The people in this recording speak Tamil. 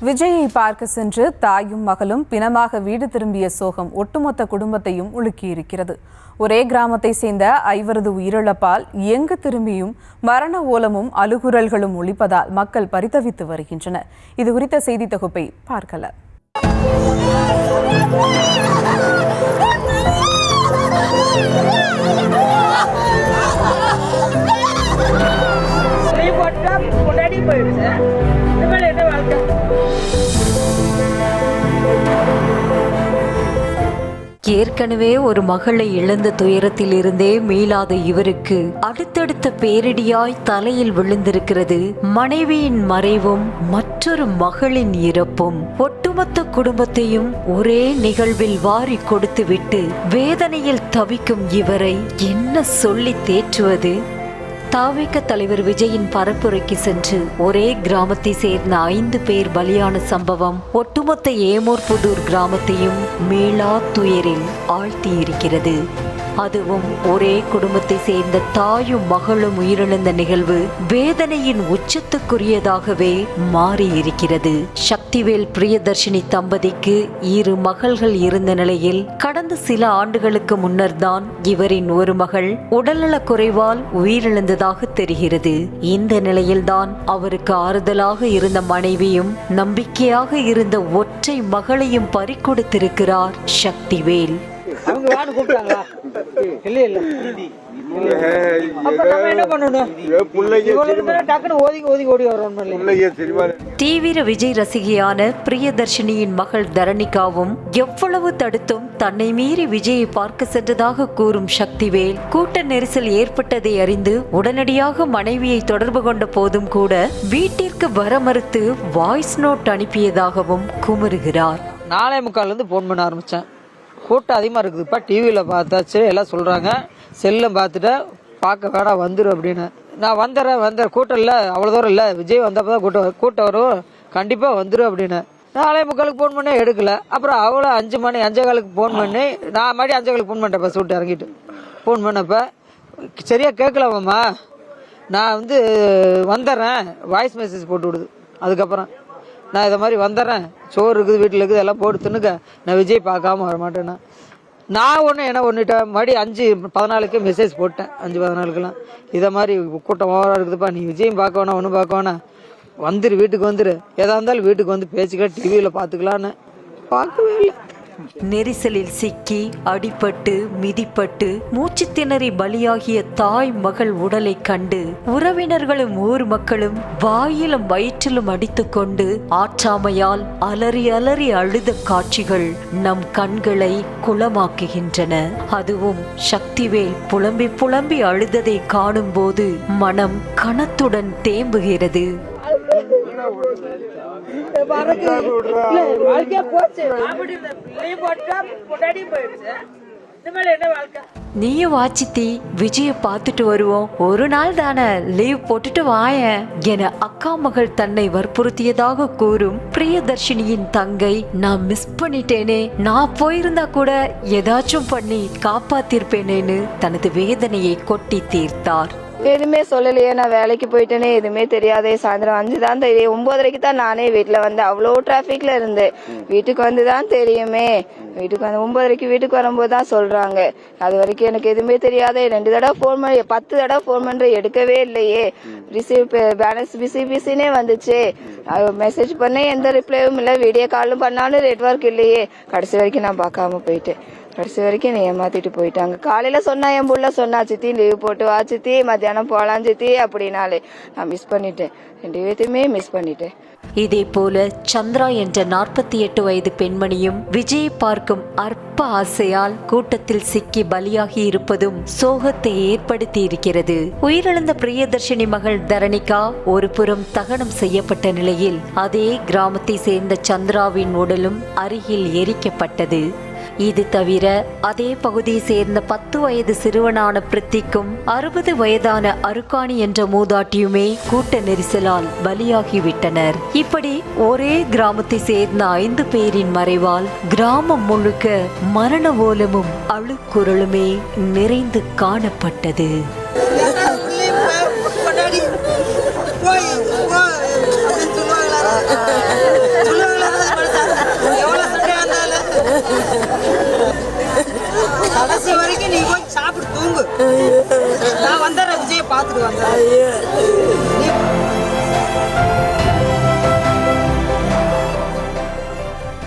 விஜயை பார்க்க சென்று தாயும் மகளும் பிணமாக வீடு திரும்பிய சோகம் ஒட்டுமொத்த குடும்பத்தையும் உலுக்கியிருக்கிறது. ஒரே கிராமத்தை சேர்ந்த ஐவரது உயிரிழப்பால் எங்கு திரும்பியும் மரண ஓலமும் அழுகுரல்களும் ஒலிப்பதால் மக்கள் பரிதவித்து வருகின்றனர். இது குறித்த செய்தி தொகுப்பை பார்க்கலாம். ஏற்கனவே ஒரு மகளை இழந்த துயரத்தில் இருந்தே மீளாத இவருக்கு அடுத்தடுத்த பேரிடியாய் தலையில் விழுந்திருக்கிறது மனைவியின் மறைவும் மற்றொரு மகளின் இறப்பும். ஒட்டுமொத்த குடும்பத்தையும் ஒரே நிகழ்வில் வாரி கொடுத்துவிட்டு வேதனையில் தவிக்கும் இவரை என்ன சொல்லி தேற்றுவது? தாவேக தலைவர் விஜயின் பரப்புரைக்கு சென்று ஒரே கிராமத்தை சேர்ந்த 5 பேர் பலியான சம்பவம் ஒட்டுமொத்த ஏமூர்புதூர் கிராமத்தையும் மீளா துயரில் ஆழ்த்தியிருக்கிறது. அதுவும் ஒரே குடும்பத்தை சேர்ந்த தாயும் மகளும் உயிரிழந்த நிகழ்வு வேதனையின் உச்சத்துக்குரியதாகவே மாறியிருக்கிறது. சக்திவேல் பிரியதர்ஷினி தம்பதிக்கு 2 மகள்கள் இருந்த நிலையில் கடந்த சில ஆண்டுகளுக்கு முன்னர் தான் இவரின் ஒரு மகள் உடல்நலக் குறைவால் உயிரிழந்ததாக தெரிகிறது. இந்த நிலையில்தான் அவருக்கு ஆறுதலாக இருந்த மனைவியும் நம்பிக்கையாக இருந்த ஒற்றை மகளையும் பறிகொடுத்திருக்கிறார் சக்திவேல். அவங்க வான்னு கூப்பிட்டாங்களா? இல்ல இல்ல தீவிர விஜய் ரசிகையான பிரியதர்ஷினியின் மகள் தரணிகாவும் எவ்வளவு தடுத்தும் தன்னை மீறி விஜயை பார்க்க சென்றதாக கூறும் சக்திவேல் கூட்ட நெரிசல் ஏற்பட்டதை அறிந்து உடனடியாக மனைவியை தொடர்பு கொண்ட போதும் கூட வீட்டிற்கு வர மறுத்து வாய்ஸ் நோட் அனுப்பியதாகவும் குமுறுகிறார். 4:45 போன் பண்ண ஆரம்பிச்சேன். கூட்டம் அதிகமாக இருக்குதுப்பா, டிவியில் பார்த்தாச்சு எல்லாம் சொல்கிறாங்க, செல்லும் பார்த்துட்டு பார்க்க வேடா வந்துடும் அப்படின்னு. நான் வந்துடுறேன் கூட்டம் இல்லை, அவ்வளோ தூரம் இல்லை, விஜய் வந்தப்போ தான் கூட்டம் வரும், கண்டிப்பாக வந்துடும் அப்படின்னு. 4:45 ஃபோன் பண்ணி எடுக்கல. அப்புறம் அவ்வளோ 5 மணி 5:15 ஃபோன் பண்ணி நான் மறுபடியும் 5:15 ஃபோன் பண்ணிட்டேன். பஸ் விட்டு இறங்கிட்டு ஃபோன் பண்ணப்போ சரியாக கேட்கலாமாம்மா, நான் வந்துடுறேன் வாய்ஸ் மெசேஜ் போட்டு விடுது. அதுக்கப்புறம் நான் இதை மாதிரி வந்துடுறேன், சோறு இருக்குது வீட்டில் இருக்குது எல்லாம் போட்டு தின்னுக்க, நான் விஜய் பார்க்காம வர மாட்டேன்னா. நான் என்ன ஒன்றுட்டேன், மறுபடியும் 5:14 மெசேஜ் போட்டேன். 5:14 இதை மாதிரி கூட்டம் ஓவராக இருக்குதுப்பா, நீ விஜயும் பார்க்க வேணாம் ஒன்றும் பார்க்க வேணாம், வந்துரு வீட்டுக்கு வந்துரு, எதா இருந்தாலும் வீட்டுக்கு வந்து பேசிக்கலாம், டிவியில் பார்த்துக்கலான்னு. பார்க்கவே இல்லை. நெரிசலில் சிக்கி அடிபட்டு மிதிப்பட்டு மூச்சு திணறி பலியாகிய தாய் மகள் உடலை கண்டு உறவினர்களும் ஊர் மக்களும் வாயிலும் வயிற்றிலும் அடித்துக்கொண்டு ஆற்றாமையால் அலறி அலறி அழுத காட்சிகள் நம் கண்களை குளமாக்குகின்றன. அதுவும் சக்திவேல் புலம்பி புலம்பி அழுததை காணும் போது மனம் கனத்துடன் தேம்புகிறது. நீயும் வாச்சித்தி விஜய பார்த்துட்டு வருவோம், ஒரு நாள் தானே லீவ் போட்டுட்டு வாயேன் என அக்கா மகள் தன்னை வற்புறுத்தியதாக கூறும் பிரியதர்ஷினியின் தங்கை, நான் மிஸ் பண்ணிட்டேனே, நான் போயிருந்தா கூட ஏதாச்சும் பண்ணி காப்பாத்திருப்பேனேன்னு தனது வேதனையை கொட்டி தீர்த்தார். எதுவுமே சொல்லலையே, நான் வேலைக்கு போயிட்டேனே, எதுவுமே தெரியாதே, சாயந்தரம் 5 தான் தெரியும், 9:30 தான் நானே வீட்டுல வந்தேன், அவ்வளோ டிராபிக்ல இருந்தேன், வீட்டுக்கு வந்துதான் தெரியுமே, வீட்டுக்கு வந்து 9:30 வீட்டுக்கு வரும்போது தான் சொல்றாங்க. அது வரைக்கும் எனக்கு எதுவுமே தெரியாதே. 2 தடவை ஃபோன் பண்ணி 10 தடவை ஃபோன் பண்ற எடுக்கவே இல்லையே, பேலன்ஸ் பிசினே வந்துச்சு, மெசேஜ் பண்ண எந்த ரிப்ளையும் இல்லை, வீடியோ காலும் பண்ணாலும் நெட்வொர்க் இல்லையே. கடைசி வரைக்கும் நான் பார்க்காம போயிட்டேன். கடைசி வரைக்கும் என்னை ஏமாத்திட்டு போயிட்டாங்க. காலையில சொன்னா என் புள்ள சொன்னா, சித்தி லீவ் போட்டு வா சித்தி, மத்தியானம் போலாம் சித்தி அப்படின்னாலே நான் மிஸ் பண்ணிட்டேன். 2 பேர்த்தையுமே மிஸ் பண்ணிட்டேன். இதே போல சந்திரா என்ற 48 வயது பெண்மணியும் விஜய் பார்க்கும் அற்ப ஆசையால் கூட்டத்தில் சிக்கி பலியாகி இருப்பதும் சோகத்தை ஏற்படுத்தி இருக்கிறது. உயிரிழந்த பிரியதர்ஷினி மகள் தரணிகா ஒரு புறம் தகனம் செய்யப்பட்ட நிலையில் அதே கிராமத்தை சேர்ந்த சந்திராவின் உடலும் அருகில் எரிக்கப்பட்டது. இது தவிர அதே பகுதியை சேர்ந்த 10 வயது சிறுவனான பிரித்திக்கும் 60 வயதான அருக்காணி என்ற மூதாட்டியுமே கூட்ட நெரிசலால் பலியாகிவிட்டனர். இப்படி ஒரே கிராமத்தை சேர்ந்த 5 பேரின் மறைவால் கிராமம் முழுக்க மரண ஓலமும் அழுக்குரலுமே நிறைந்து காணப்பட்டது. வந்துடுற விஜயை பார்த்துட்டு வந்துடுறேன். நீ